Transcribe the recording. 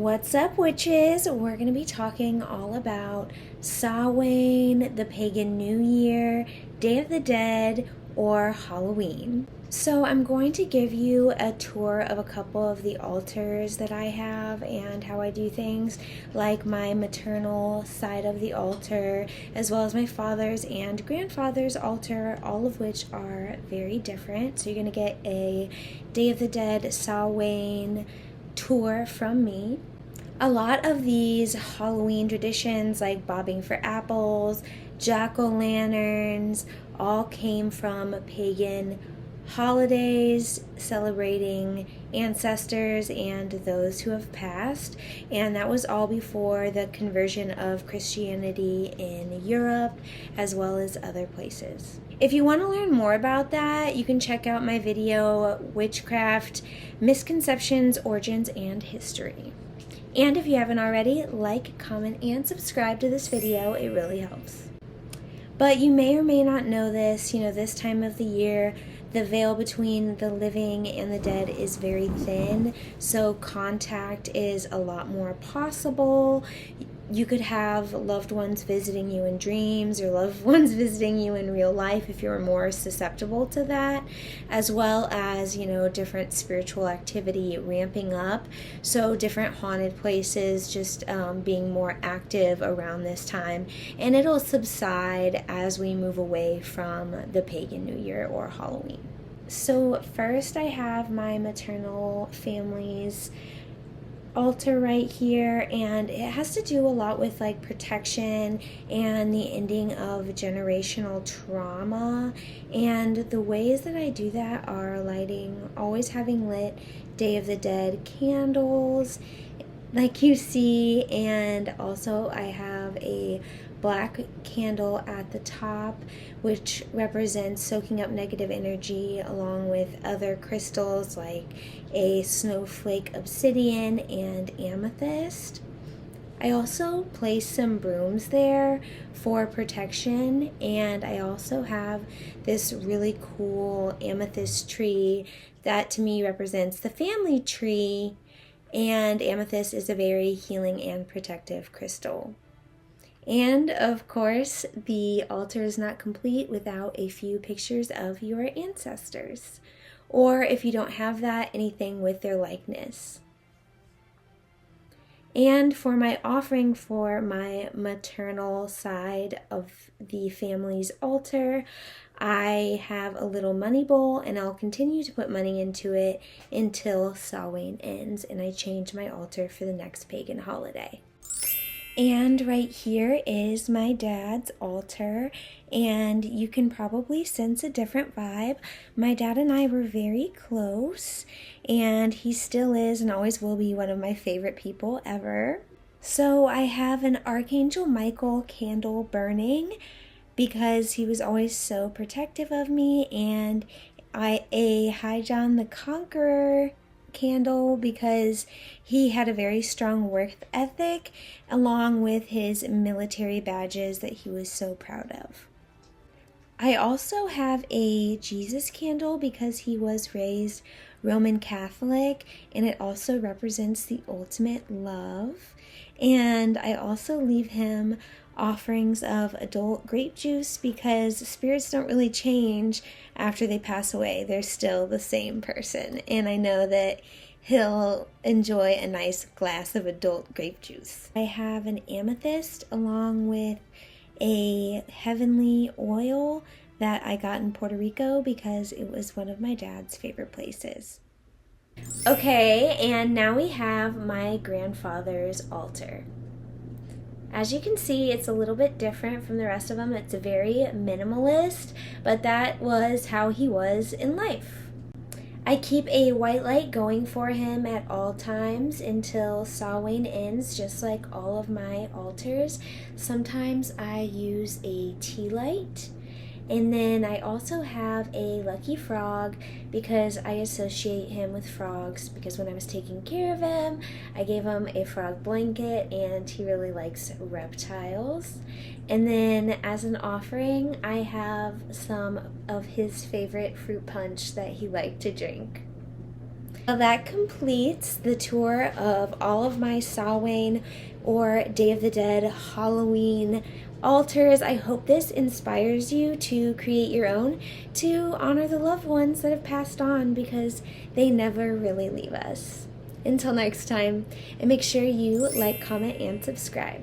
What's up, witches? We're going to be talking all about Samhain, the pagan New Year, Day of the Dead, or Halloween. So I'm going to give you a tour of a couple of the altars that I have and how I do things, like my maternal side of the altar, as well as my father's and grandfather's altar, all of which are very different. So you're going to get a Day of the Dead, Samhain tour from me. A lot of these Halloween traditions, like bobbing for apples, jack-o'-lanterns, all came from pagan holidays celebrating ancestors and those who have passed, and that was all before the conversion of Christianity in Europe as well as other places. If you want to learn more about that, you can check out my video, Witchcraft, Misconceptions, Origins, and History. And if you haven't already, like, comment, and subscribe to this video. It really helps. But you may or may not know this, this time of the year, the veil between the living and the dead is very thin, so contact is a lot more possible. You could have loved ones visiting you in dreams or loved ones visiting you in real life if you're more susceptible to that, as well as, different spiritual activity ramping up. So different haunted places just being more active around this time, and it'll subside as we move away from the pagan New Year or Halloween. So first I have my maternal family's altar right here, and it has to do a lot with like protection and the ending of generational trauma. And the ways that I do that are always having lit Day of the Dead candles like you see, and also I have a black candle at the top, which represents soaking up negative energy, along with other crystals like a snowflake obsidian and amethyst. I also place some brooms there for protection, and I also have this really cool amethyst tree that to me represents the family tree, and amethyst is a very healing and protective crystal. And of course, the altar is not complete without a few pictures of your ancestors, or if you don't have that, anything with their likeness. And for my offering for my maternal side of the family's altar, I have a little money bowl, and I'll continue to put money into it until Samhain ends and I change my altar for the next pagan holiday. And right here is my dad's altar, and you can probably sense a different vibe. My dad and I were very close, and he still is and always will be one of my favorite people ever. So I have an Archangel Michael candle burning because he was always so protective of me, and a High John the Conqueror candle because he had a very strong work ethic, along with his military badges that he was so proud of. I also have a Jesus candle because he was raised Roman Catholic, and it also represents the ultimate love. And I also leave him offerings of adult grape juice because spirits don't really change after they pass away. They're still the same person, and I know that he'll enjoy a nice glass of adult grape juice. I have an amethyst along with a heavenly oil that I got in Puerto Rico because it was one of my dad's favorite places. Okay, and now we have my grandfather's altar. As you can see, it's a little bit different from the rest of them. It's very minimalist, but that was how he was in life. I keep a white light going for him at all times until Samhain ends, just like all of my altars. Sometimes I use a tea light. And then I also have a lucky frog because I associate him with frogs, because when I was taking care of him, I gave him a frog blanket and he really likes reptiles. And then as an offering, I have some of his favorite fruit punch that he liked to drink. Well, that completes the tour of all of my Samhain or Day of the Dead Halloween altars. I hope this inspires you to create your own to honor the loved ones that have passed on, because they never really leave us. Until next time, and make sure you like, comment, and subscribe.